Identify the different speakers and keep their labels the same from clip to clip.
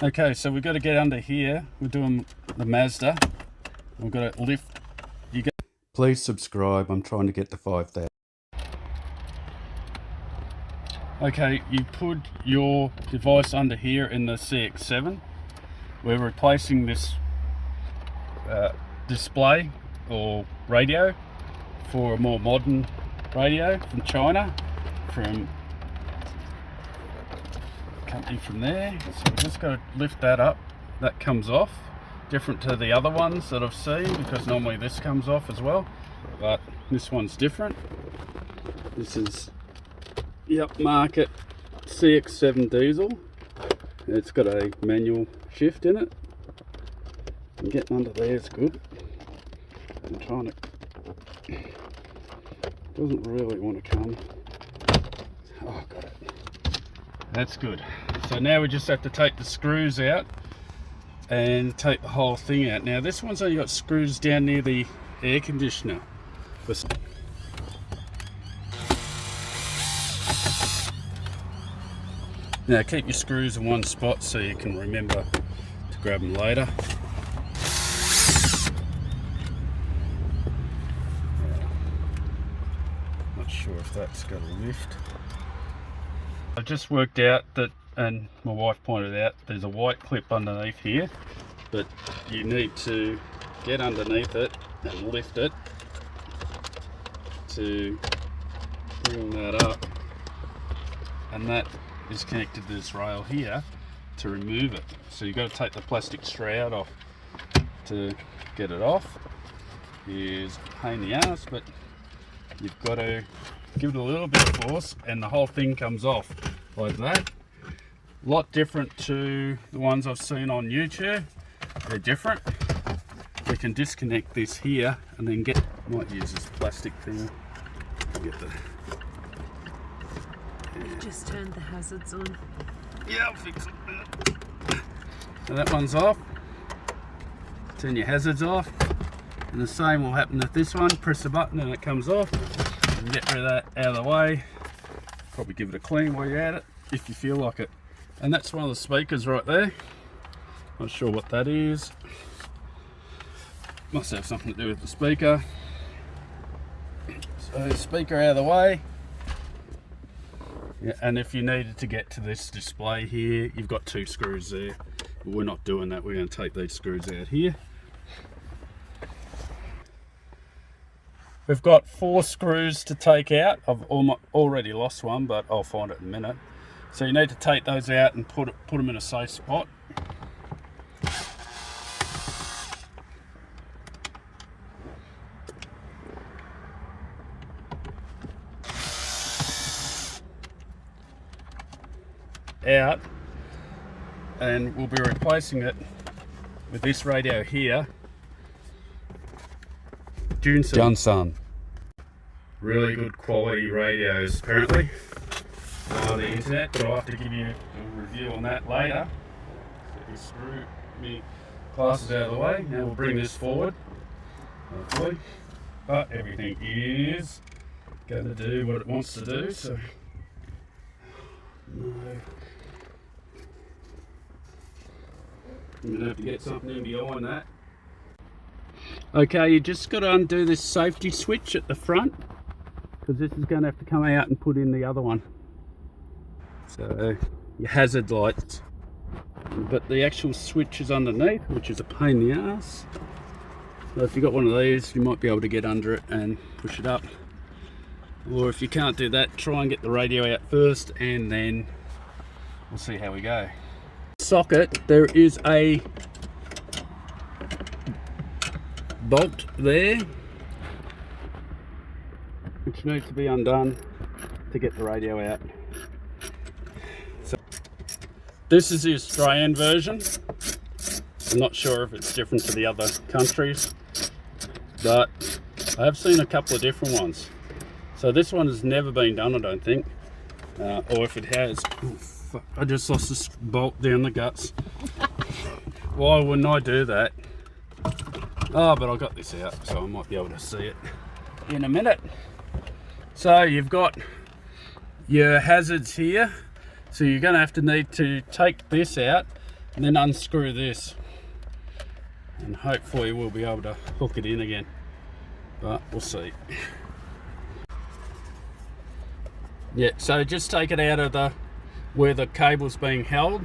Speaker 1: Okay, so we've got to get under here. We're doing the Mazda. We've got to lift. Please subscribe. I'm trying to get to 5,000. Okay, you put your device under here in the CX-7. We're replacing this display or radio for a more modern radio from China, from a company from there. So we just got to lift that up. That comes off, different to the other ones that I've seen, because normally this comes off as well, but this one's different. This is the upmarket CX-7 diesel. It's got a manual shift in it, and getting under there is good. I'm trying to, doesn't really want to come. Oh, got it. That's good. So now we just have to take the screws out and take the whole thing out. Now this one's only got screws down near the air conditioner. Now keep your screws in one spot so you can remember to grab them later. Not sure if that's going to lift. I've just worked out that, and my wife pointed out, there's a white clip underneath here, but you need to get underneath it and lift it to bring that up, and that is connected to this rail here to remove it. So you've got to take the plastic shroud off to get it off. It's a pain in the ass, but you've got to give it a little bit of force and the whole thing comes off like that. A lot different to the ones I've seen on YouTube. They're different. We can disconnect this here and then get, might use this plastic thing. Get the,
Speaker 2: You've just turned the hazards on.
Speaker 1: yeah, I'll fix it. So that one's off. Turn your hazards off. And the same will happen with this one. Press the button and it comes off. And get rid of that out of the way. Probably give it a clean while you're at it, if you feel like it. And that's one of the speakers right there. Not sure what that is. Must have something to do with the speaker. So speaker out of the way. Yeah, and if you needed to get to this display here, you've got two screws there. But we're not doing that. We're going to take these screws out here. We've got 4 screws to take out. I've already lost one, but I'll find it in a minute. So you need to take those out and put them in a safe spot. Out, and we'll be replacing it with this radio here. Junsun. Really good quality radios apparently on the internet, but I'll have to give you a review on that later. So you screw me glasses out of the way. Now we'll bring this forward, hopefully. But everything is going to do what it wants to do, so no. I'm going to have to get something in behind that. Okay, you just got to undo this safety switch at the front, because this is going to have to come out and put in the other one. So your hazard lights, but the actual switch is underneath, which is a pain in the ass. So if you've got one of these, you might be able to get under it and push it up. Or if you can't do that, try and get the radio out first, and then we'll see how we go. Socket, there is a bolt there which needs to be undone to get the radio out. So this is the Australian version. I'm not sure if it's different to the other countries, but I have seen a couple of different ones. So this one has never been done, I don't think, or if it has, oh, fuck, I just lost this bolt down the guts. Why wouldn't I do that? Oh, but I got this out, so I might be able to see it in a minute. So you've got your hazards here, so you're going to need to take this out and then unscrew this, and hopefully we'll be able to hook it in again, but we'll see. Yeah, so just take it out of the where the cable's being held,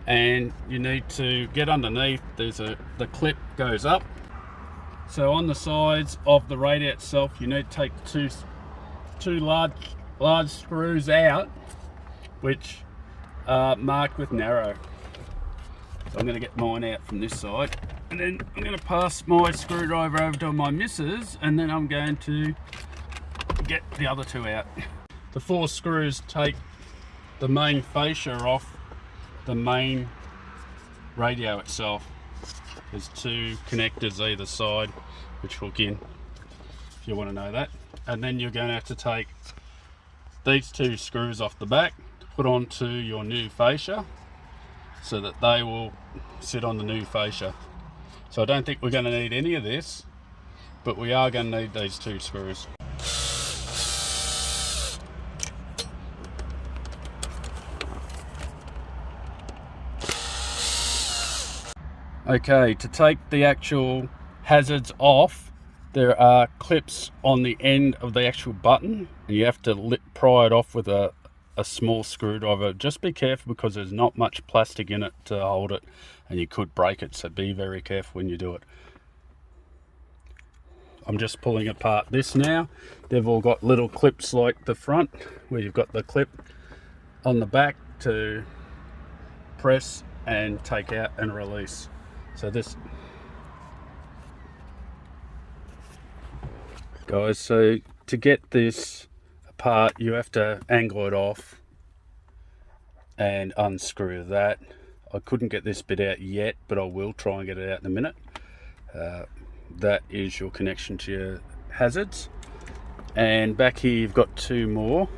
Speaker 1: and you need to get underneath. The clip goes up, so on the sides of the radiator itself you need to take two large screws out, which are marked with narrow. So I'm going to get mine out from this side, and then I'm going to pass my screwdriver over to my missus, and then I'm going to get the other two out. The 4 screws take the main fascia off the main radio itself. There's 2 connectors either side which hook in, if you want to know that. And then you're going to have to take these 2 screws off the back to put onto your new fascia, so that they will sit on the new fascia. So I don't think we're going to need any of this, but we are going to need these 2 screws. Okay, to take the actual hazards off, there are clips on the end of the actual button, and you have to pry it off with a small screwdriver. Just be careful, because there's not much plastic in it to hold it, and you could break it, so be very careful when you do it. I'm just pulling apart this now. They've all got little clips like the front, where you've got the clip on the back to press and take out and release. So this, guys, so to get this apart you have to angle it off and unscrew that. I couldn't get this bit out yet, but I will try and get it out in a minute. That is your connection to your hazards, and back here you've got 2 more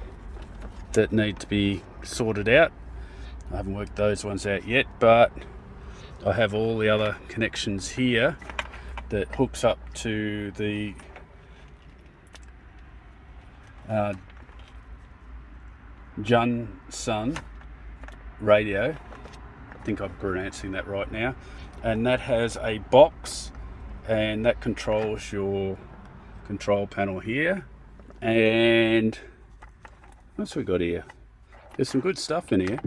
Speaker 1: that need to be sorted out. I haven't worked those ones out yet, but I have all the other connections here that hooks up to the Junsun radio. I think I'm pronouncing that right now. And that has a box, and that controls your control panel here. And what's we got here? There's some good stuff in here.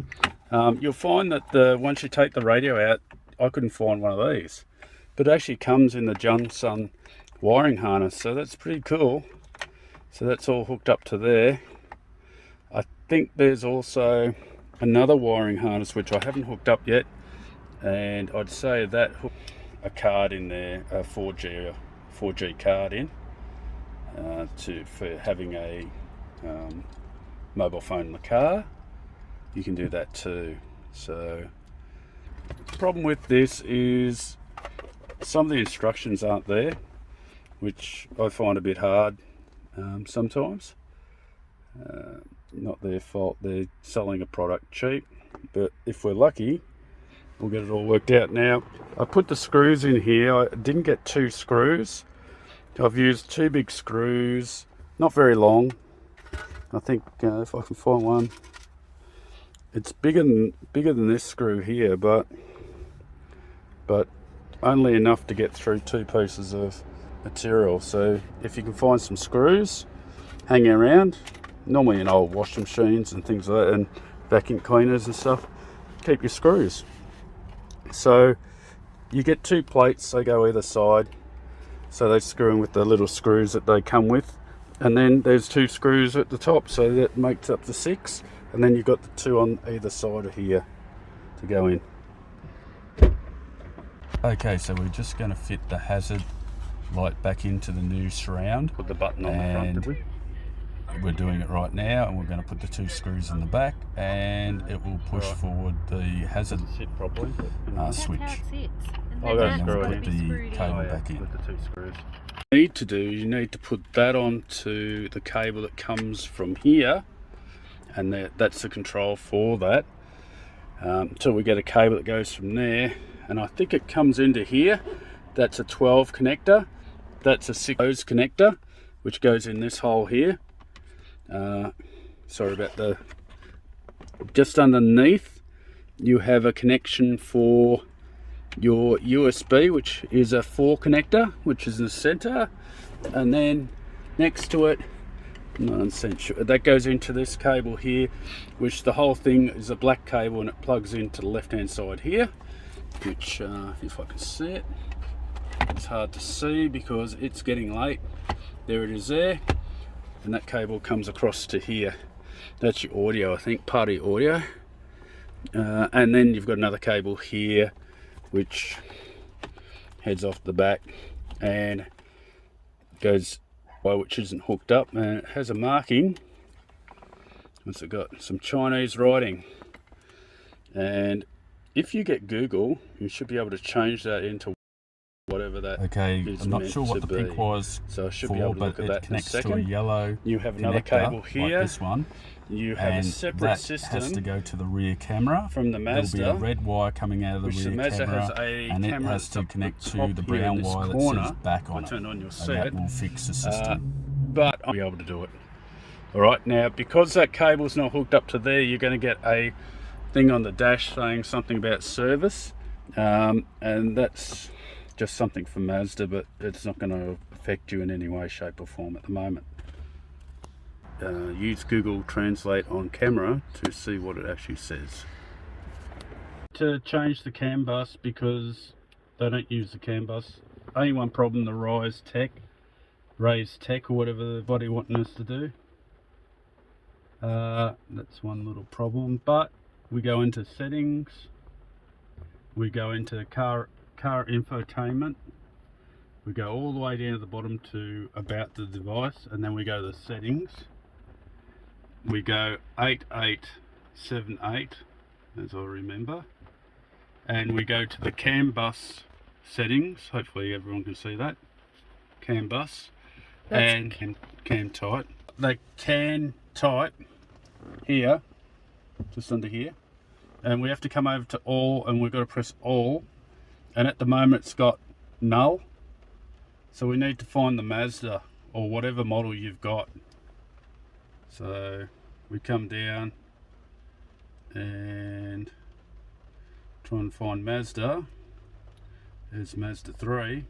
Speaker 1: You'll find that once you take the radio out, I couldn't find one of these, but it actually comes in the Junsun wiring harness, so that's pretty cool. So that's all hooked up to there. I think there's also another wiring harness which I haven't hooked up yet, and I'd say that hooked a card in there, a 4G card in, for having a mobile phone in the car. You can do that too. So the problem with this is some of the instructions aren't there, which I find a bit hard sometimes. Not their fault, they're selling a product cheap, but if we're lucky we'll get it all worked out. Now I put the screws in here. I didn't get 2 screws. I've used 2 big screws, not very long. I think if I can find one, it's bigger than this screw here, but only enough to get through 2 pieces of material. So if you can find some screws hanging around, normally in old washing machines and things like that, and vacuum cleaners and stuff, keep your screws. So you get 2 plates, they go either side, so they screw in with the little screws that they come with, and then there's 2 screws at the top, so that makes up to 6, and then you've got the 2 on either side of here to go in. Okay, so we're just going to fit the hazard light back into the new surround. Put the button on the front, did we? We're doing it right now, and we're going to put the 2 screws in the back, and it will push forward the hazard
Speaker 3: sit properly.
Speaker 1: switch.
Speaker 2: That's how it sits. And
Speaker 3: I'll
Speaker 2: then
Speaker 3: go
Speaker 2: that's
Speaker 3: screw
Speaker 2: got
Speaker 3: it
Speaker 2: to be screwed
Speaker 1: the cable
Speaker 2: in.
Speaker 1: back in.
Speaker 3: With the 2 screws.
Speaker 1: You need to put that onto the cable that comes from here, and that's the control for that, until we get a cable that goes from there, and I think it comes into here. That's a 12 connector, that's a 6 connector, which goes in this hole here. Sorry about just underneath you have a connection for your USB, which is a 4 connector, which is in the center, and then next to it, that goes into this cable here, which the whole thing is a black cable, and it plugs into the left hand side here, which if I can see it, it's hard to see because it's getting late. There it is there, and that cable comes across to here. That's your audio, I think, part of your audio. And then you've got another cable here which heads off the back and goes by, which isn't hooked up, and it has a marking. It's got some Chinese writing, and if you get Google, you should be able to change that into whatever that is.
Speaker 3: I'm not sure what the pink was,
Speaker 1: so I should be able to look at that in a
Speaker 3: connects
Speaker 1: second.
Speaker 3: to a yellow.
Speaker 1: You have another cable here,
Speaker 3: like this one.
Speaker 1: You have
Speaker 3: and
Speaker 1: a separate
Speaker 3: that
Speaker 1: system
Speaker 3: has to go to the rear camera
Speaker 1: from the Mazda.
Speaker 3: There'll be a red wire coming out of the
Speaker 1: which
Speaker 3: rear
Speaker 1: the Mazda
Speaker 3: camera,
Speaker 1: has a
Speaker 3: and it
Speaker 1: camera
Speaker 3: has to connect to the
Speaker 1: top
Speaker 3: brown
Speaker 1: here in
Speaker 3: wire
Speaker 1: this
Speaker 3: that
Speaker 1: corner.
Speaker 3: says back on it.
Speaker 1: Turn on your
Speaker 3: And
Speaker 1: set.
Speaker 3: that will fix the system.
Speaker 1: But I'll be able to do it. All right, now because that cable's not hooked up to there, you're going to get a thing on the dash saying something about service, and that's just something for Mazda, but it's not going to affect you in any way, shape or form at the moment. Use Google Translate on camera to see what it actually says. To change the Canbus, because they don't use the Canbus. Only one problem, the Raise Tech or whatever the body wanting us to do. That's one little problem, but we go into settings, we go into car infotainment, we go all the way down to the bottom to about the device, and then we go to the settings. We go 8878, as I remember, and we go to the Canbus settings. Hopefully everyone can see that. Canbus and can type. They can type here, just under here, and we have to come over to all, and we've got to press all, and at the moment it's got null, so we need to find the Mazda or whatever model you've got. So we come down and try and find Mazda. There's Mazda 3.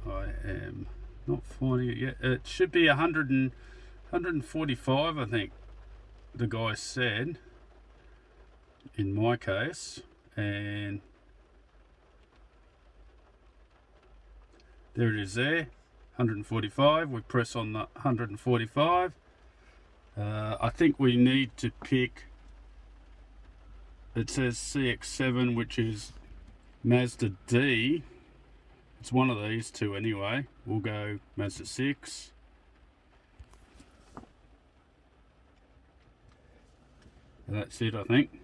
Speaker 1: I am not finding it yet. It should be 145, I think the guy said in my case, and there it is there, 145. We press on the 145. I think we need to pick, it says CX7, which is Mazda D. It's one of these two anyway. We'll go Mazda 6. And that's it, I think.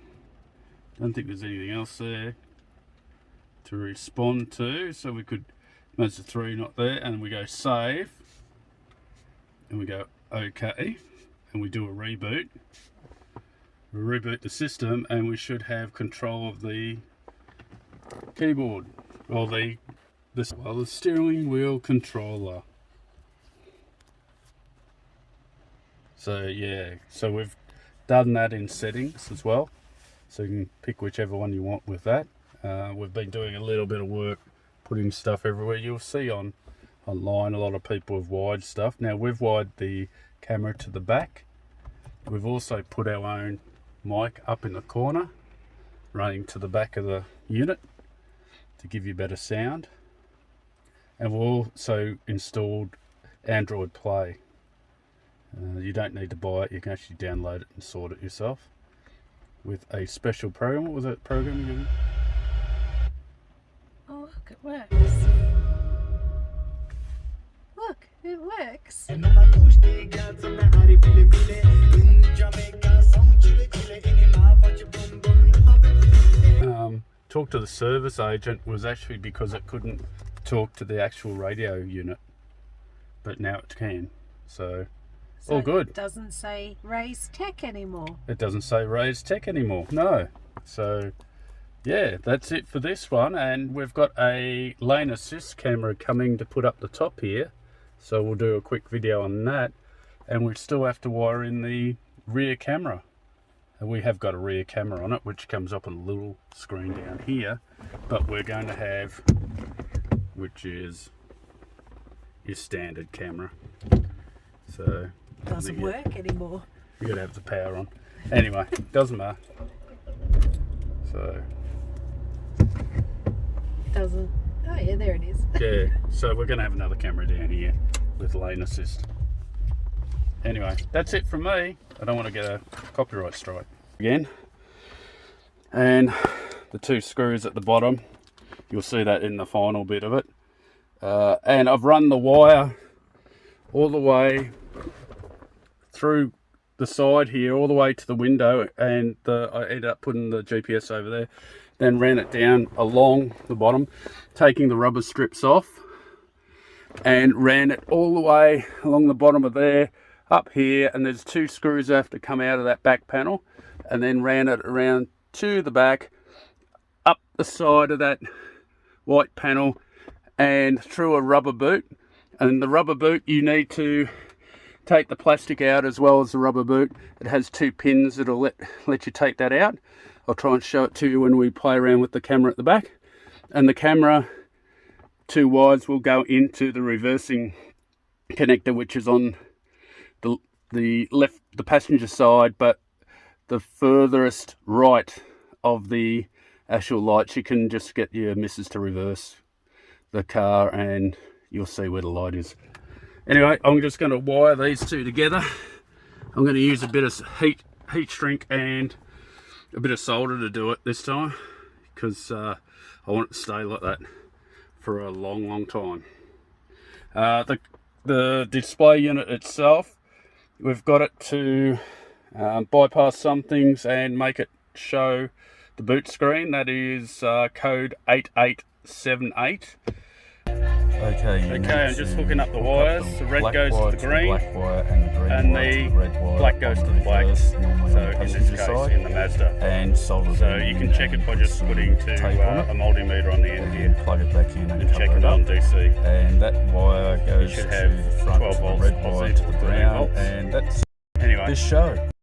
Speaker 1: Don't think there's anything else there to respond to. So we could, Mazda 3 not there, and we go save. And we go OK. And we do a reboot. We reboot the system, and we should have control of the keyboard, or the steering wheel controller. So yeah, so we've done that in settings as well, so you can pick whichever one you want with that. We've been doing a little bit of work putting stuff everywhere. You'll see online a lot of people have wired stuff. Now we've wired the camera to the back. We've also put our own mic up in the corner, running to the back of the unit to give you better sound. And we've also installed Android Play. You don't need to buy it, you can actually download it and sort it yourself with a special program. What was that program again?
Speaker 2: Oh look, it works. Look, it works.
Speaker 1: Talk to the service agent was actually because it couldn't talk to the actual radio unit, but now it can, so all good.
Speaker 2: It doesn't say Raise Tech anymore.
Speaker 1: It doesn't say Raise Tech anymore, no. So yeah, that's it for this one, and we've got a lane assist camera coming to put up the top here, so we'll do a quick video on that, and we still have to wire in the rear camera. we have got a rear camera on it, which comes up on a little screen down here, but we're going to have, which is your standard camera. So
Speaker 2: Doesn't work anymore.
Speaker 1: you gotta have the power on. Anyway, doesn't matter. So
Speaker 2: Doesn't. Oh yeah, there it is.
Speaker 1: yeah, so we're gonna have another camera down here with lane assist. Anyway, that's it from me. I don't want to get a copyright strike again. And the 2 screws at the bottom, you'll see that in the final bit of it. And I've run the wire all the way through the side here, all the way to the window, and I ended up putting the GPS over there, then ran it down along the bottom, taking the rubber strips off, and ran it all the way along the bottom of there, up here, and there's 2 screws that have to come out of that back panel, and then ran it around to the back, up the side of that white panel, and through a rubber boot. And the rubber boot, you need to take the plastic out as well as the rubber boot. It has 2 pins that'll let you take that out. I'll try and show it to you when we play around with the camera at the back. And the camera 2 wires will go into the reversing connector, which is on the left, the passenger side, but the furthest right of the actual lights. You can just get your missus to reverse the car and you'll see where the light is. Anyway, I'm just going to wire these 2 together. I'm going to use a bit of heat shrink and a bit of solder to do it this time, because I want it to stay like that for a long time. The display unit itself, we've got it to bypass some things and make it show the boot screen. That is code 8878.
Speaker 3: Okay,
Speaker 1: I'm just hooking up the wires. The red goes to the green,
Speaker 3: black wire, and the green
Speaker 1: and
Speaker 3: wire to
Speaker 1: the
Speaker 3: the red wire
Speaker 1: black goes to the black.
Speaker 3: reverse, normally
Speaker 1: So
Speaker 3: on the
Speaker 1: in this
Speaker 3: passenger
Speaker 1: case,
Speaker 3: side,
Speaker 1: in the Mazda.
Speaker 3: and solder
Speaker 1: So
Speaker 3: them
Speaker 1: you
Speaker 3: in
Speaker 1: can check it by just
Speaker 3: some
Speaker 1: putting
Speaker 3: tape on
Speaker 1: a
Speaker 3: it,
Speaker 1: multimeter on the end
Speaker 3: and
Speaker 1: here
Speaker 3: then plug it back in and
Speaker 1: and check
Speaker 3: cover
Speaker 1: it
Speaker 3: it
Speaker 1: on
Speaker 3: up.
Speaker 1: DC.
Speaker 3: And that wire goes
Speaker 1: should
Speaker 3: to
Speaker 1: have
Speaker 3: the front
Speaker 1: 12
Speaker 3: to the
Speaker 1: volts
Speaker 3: red wire
Speaker 1: positive
Speaker 3: to the
Speaker 1: to 13
Speaker 3: ground,
Speaker 1: volts.
Speaker 3: and that's
Speaker 1: Anyway.
Speaker 3: this show.